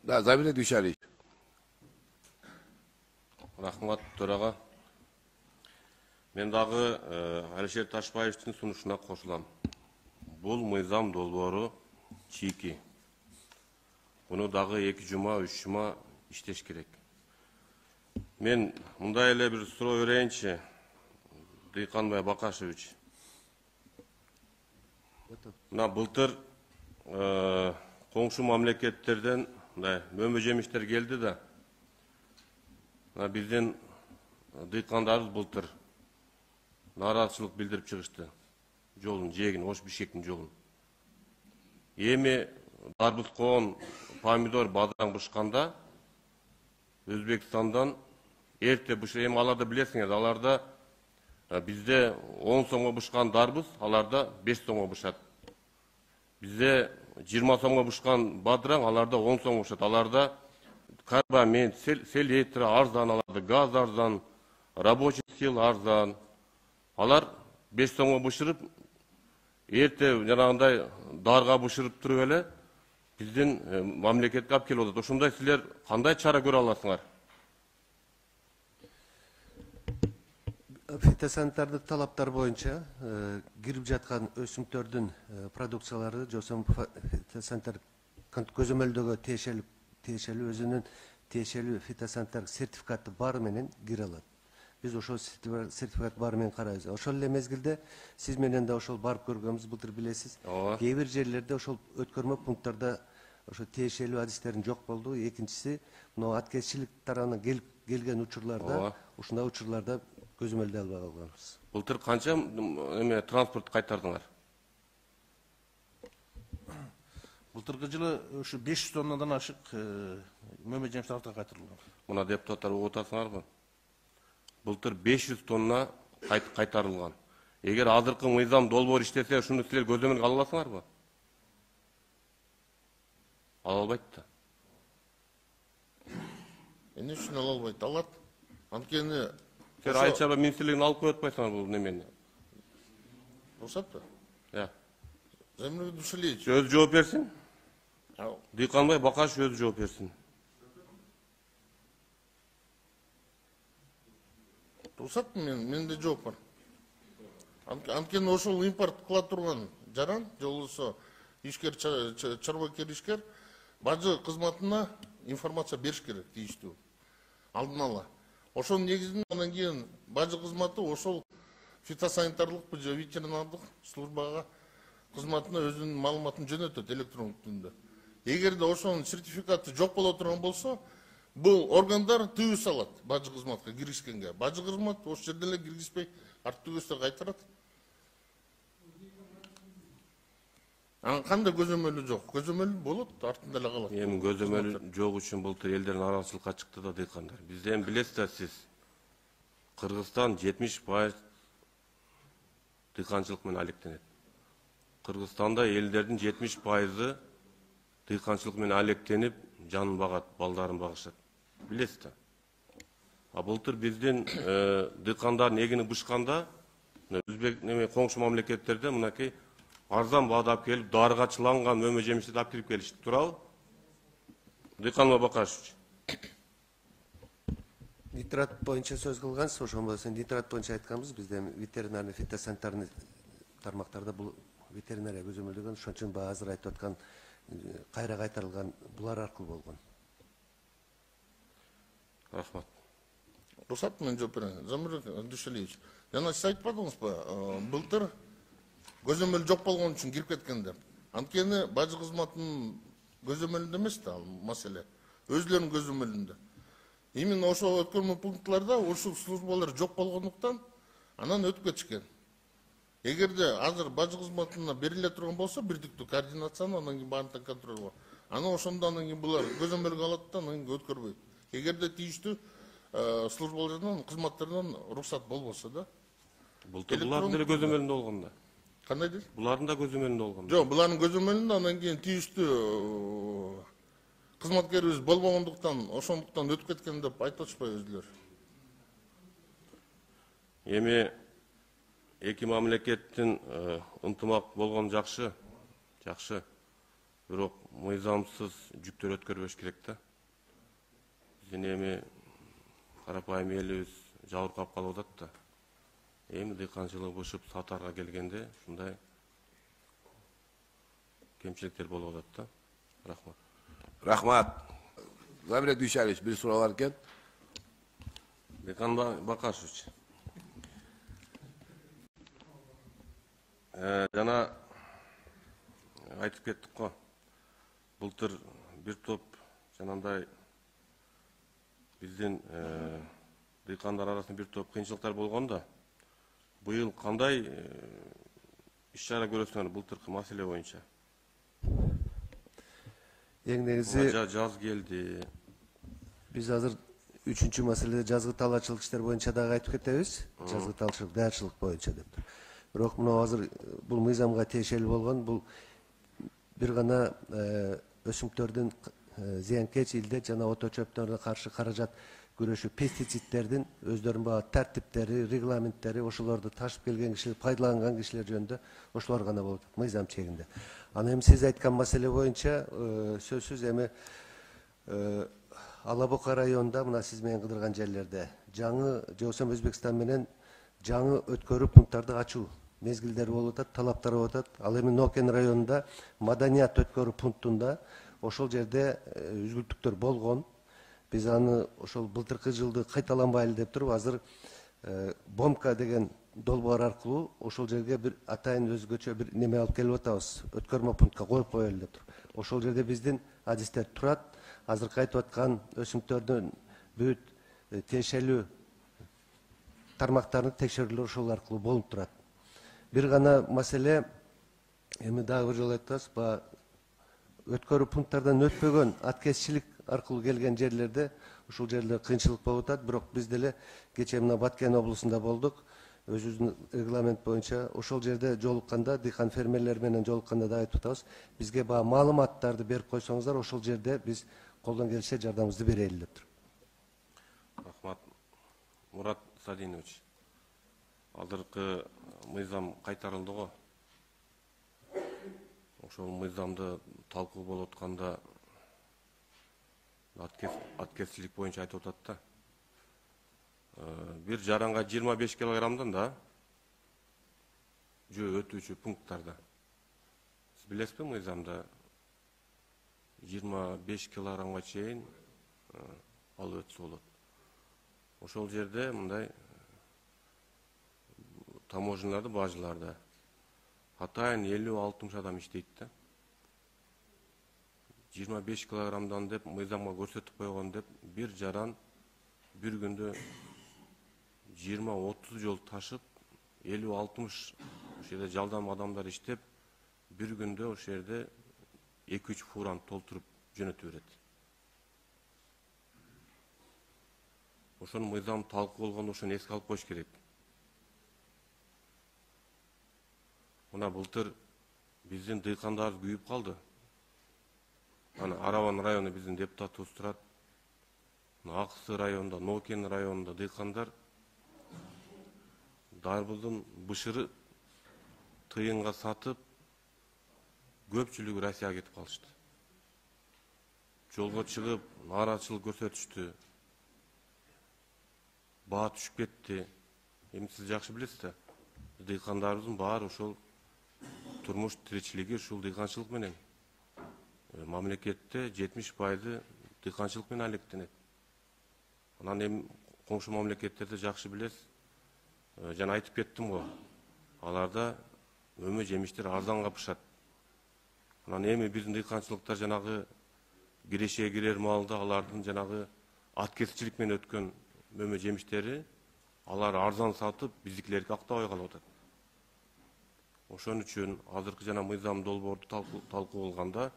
Да, Замир Дүйшәлиев. Рахмат төраға. Мен дағы Алишер Ташбаевтың сунушына қосылам. Бұл мыйзам долбоору чийки. Бұны дағы 2 жұма, 3 жұма иштеш керек. Мен мындай эле бир суроо берейинчи, Дыйканбай Бакашевич. Мына былтыр коңшу мамлекеттерден мөмө жемиштер келди да, биздин дыйкандарыбыз былтыр нааразычылык билдирип чыгышты. Жолун жегин, Ош Бишкектин жолун. Эми дарбыз коон, помидор, бадыраң бышканда Өзбекстандан эрте бышыр, эми аларда билесиңер, аларда бизде 10 сомго бышкан дарбыз, аларда 5 сомго бышат. Бизде 20 сомго бышкан бадыраң, аларда 10 сомго бышат. Аларда карбамид, селитра арзан, аларда газ арзан, рабочий сила арзан. Алар 5 сомго бышырып, эрте жанагындай дарга бышырып туруп эле биздин мамлекетке алып келип атат. Ошондой силер кандай чара көрө аласыңар? Фитосанитардык талаптар боюнча кирип жаткан өсүмдөрдүн продукциялары жосом фитосанитар көзөмөлдөгө тиешелүү өзүнүн тиешелүү фитосанитар сертификаты бары менен кире алат. Биз ошол сертификат бары менен карайбыз. Ошол эле мезгилде сиз менен да ошол барып көргөнбүз, былтыр билесиз. Кээ бир жерлерде ошол өткөрмө пункттарда ошо тиешелүү адистерин жок болду. Экинчиси, мына аткезчилик тарабынан келген учурларда, ушундай учурларда көзөмөлдө албай калганбыз. Былтыр канча транспорт кайтардыңар? Былтыркы жылы ушу 500 тоннадан ашык мөмө жемиштерди кайтарылган. Мына депутаттар угуп атасыңарбы? Былтыр 500 тонна кайтарылган. Эгер азыркы мыйзам долбоор иштесе, ушуну силер көзөмөлгө ала аласыңарбы? Ала албайт да. Эмне үчүн ала албайт? Алат. Анткени силер Айыл чарба министрлигине алып коюп атпайсыңар бул немени? Рұқсат па? Иә. Замир Дүйшәлиевич. Өз жооп берсин. Дыйканбай Бакашев өз жооп берсин. Рұқсат менде жооп бар. Анткени ошол импорт кыла турган жаран, жолусу ишкер, чарбакер ишкер бажы кызматына информация бериш керек, тийиштүү. Алдын ала. Ошонун негизинде андан кийин бажы кызматы ошол фитосанитарлык же ветеринардык службага кызматына өзүнүн маалыматын жөнөтөт электрондук түрдө. Эгерде ошонун сертификаты жок боло турган болсо, бул органдар тыюу салат бажы кызматка киришкенге. Бажы кызмат ошол жерде эле киргизбей, арттуу көздөр кайтарат. Кандай көзөмөлү жок? Көзөмөлү болот, артында эле калат. Эми көзөмөлү жок үчүн былтыр элдер нааразычылыкка чыкты да дыйкандар. Бизде эми билесиздер сиз, Кыргызстан 70% дыйканчылык менен алектенет. Кыргызстанда элдердин 70% дыйканчылык менен алектенип, жанын багат, балдарын багышат. Билесиздер. Былтыр биздин дыйкандардын эгини бышканда, Өзбек коңшу мамлекеттерде мынакей арзан баада алып келип, дарыга чыланган мөмө жемиштерди алып кирип келишти. Туурабы? Дыйканбай Бакашевич. Нитрат боюнча сөз кылгансыз, ошондо нитрат боюнча айтканбыз, бизде ветеринарный фитосанитарный тармактарда бул ветеринария көзөмөлдөгөн, ошон үчүн азыр айтып аткан кайра кайтарылган булар аркылуу болгон. Рахмат. Рұқсат мен жооп берейин. Замир Дүйшәлиевич, жана сиз айтпадыңызбы, былтыр көзөмөл жок болгон үчүн кирип кеткен деп. Анткени бажы кызматынын көзөмөлүндө эмес да ал маселе. Өзлөрүнүн көзөмөлүндө. Именно ошол өткөрмө пунктларда ушул службалар жок болгондуктан анан өтүп кетишкен. Эгерде азыр бажы кызматына бериле турган болсо, бирдиктүү координацияны анан кийин баардык контроль бар. Анан ошондо анан кийин булар көзөмөлгө алат да анан кийин өткөрбөйт. Эгерде тийиштүү службалардан, кызматтардан рұқсат болбосо да. Былтыр булардын деле көзөмөлүндө болгон да. Кандай дейсиз? Булардын да көзөмөлүндө болгон. Жок, булардын көзөмөлүндө анан кийин тийиштүү кызматкерибиз болбогондуктан, ошондуктан өтүп кеткен деп айтып атышпайбы өзүлөр? Эми эки мамлекеттин ынтымак болгон жакшы. бирок мыйзамсыз жүктөр өткөрбөш керек да. Биздин эми карапайым элибиз жабыркап калып атат да. Эми дыйканчылык бышып сатарга келгенде ушундай кемчиликтер болуп атат да. Рахмат. Рахмат. Замир Дүйшалич, bir суроо бар экен. Бекан Бакашевич. Жана айтып кеттик го. Былтыр бир топ жанагындай биздин дыйкандар арасында бир топ кыйынчылыктар болгон да. Быйыл кандай иш-чара көрөсүңөр былтыркы маселе боюнча? Эң негизи Жаз келди. биз азыр 3-чү маселеде жазгы талаачылык иштер боюнча дагы айтып кетебиз. Жазгы талаачылык, даярчылык боюнча деп. Бирок мына азыр бул мыйзамга тиешелүү болгон бул бир гана өсүмдүктөрдүн зыянкечилде жана ото чөптөрүнө каршы каражат күрөшүү пестицидтердин өздөрүнүн баягы тартиптери, регламенттери, ошолорду ташып келген кишилер, пайдаланган кишилер жөнүндө ошолор гана болот мыйзам чегинде. Анан эми сиз айткан маселе боюнча сөзсүз эми Алабока районунда мына сиз менен кыдырган жерлерде жаңы Жоосом Өзбекстан менен жаңы өткөрүү пункттарды ачуу мезгилдери болуп атат, талаптары болуп атат. Ал эми Нокен районунда Маданият өткөрүү пунктунда ошол жерде үзгүлтүктөр болгон. Биз аны ошол былтыркы жылды кайталанбайлы деп туруп азыр Бомка деген долбоор аркылуу ошол жерге бир атайын өзгөчө бир неме алып келип атабыз. Өткөрмө пунктка коюп коелу деп туруп. Ошол жерде биздин адистер турат. Азыркы айтып аткан өсүмдүктөрдүн бүт тиешелүү тармактарын текшерүүлөр ошол аркылуу болуп турат. Бир гана маселе эми дагы бир жолу айтабыз, өткөрүү пункттардан өтпөгөн аткезчилик аркылуу келген жерлерде ушул жерлер кыйынчылык болуп атат. Бирок биз деле кечээ мына Баткен облусунда болдук. Өзүбүздүн регламент боюнча ошол жерде жолукканда, дыйкан фермерлер менен жолукканда да айтып атабыз. Бизге баягы маалыматтарды берип койсоңуздар, ошол жерде биз колдон келишинче жардамыбызды берели деп туруп. Рахмат. Мурат Садинович. Азыркы мыйзам кайтарылды го. Ошол мыйзамды талкуу болуп атканда аткезчилик боюнча айтып атат да. Бир жаранга 25 килограммдан да жөө өтүүчү пункттарда. Сиз билесизби мыйзамда 25 килограммга чейин алып өтсө болот. Ошол жерде мындай таможняларда, бажыларда атайын 50-60 адам иштейт да. 25 килограммдан деп мыйзамга көрсөтүп койгон деп бир жаран бир күндө 20-30 жол ташып 50-60 ошол жерде жалдам адамдар иштеп бир күндө ошол жерде 2-3 фуран толтуруп жөнөтүп берет. Ошонун мыйзам талкуу болгондо ошону эске алып коюш керек. Мына былтыр биздин дыйкандарыбыз күйүп калды. Ана Араван району биздин депутатыбыз турат. Аксы районунда, Нокен районунда дыйкандар дарбыздын бышыры тыйынга сатып көпчүлүгү Россияга кетип калышты. Жолго чыгып, нааразычылык көрсөтүштү. Баа түшүп кетти. Эми сиз жакшы билесиз да. Дыйкандарыбыздын баары ошол турмуш тиричилиги ушул дыйканчылык менен. Мамлекетте 70% дыйканчылык менен алектенет. Анан эми коңшу мамлекеттерде жакшы билесиз. Жана айтып кеттим го. Аларда мөмө жемиштер арзанга пышат. Анан эми биздин дыйканчылыктар жанагы кирешеге кирер маалда алардын жанагы аткезчилик менен өткөн мөмө жемиштери алар арзан сатып, биздикилерге актабай калып атат. Ошон үчүн азыркы жана мыйзам долбоорду талкуу болгондо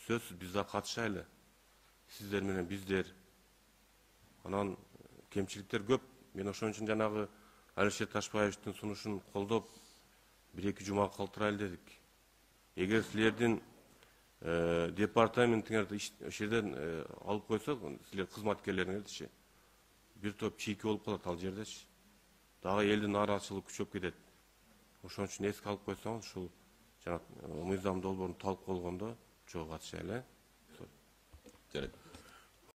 сөзсүз биз да катышайлы. Сиздер менен биздер. Анан кемчиликтер көп. Мен ошон үчүн жанагы Алишер Ташбаевичтин сунушун колдоп 1-2 жума калтырайлы дедик. Эгер силердин департаментиңерди ошол жерден алып койсок, силер кызматкерлериңердичи бир топ чийки болуп калат ал жердечи. Дагы элдин нааразычылыгы күчөп кетет. Ошон үчүн эске алып койсоңуз, ушул жана мыйзам долбоорун талкуу болгондо Çok atışayla.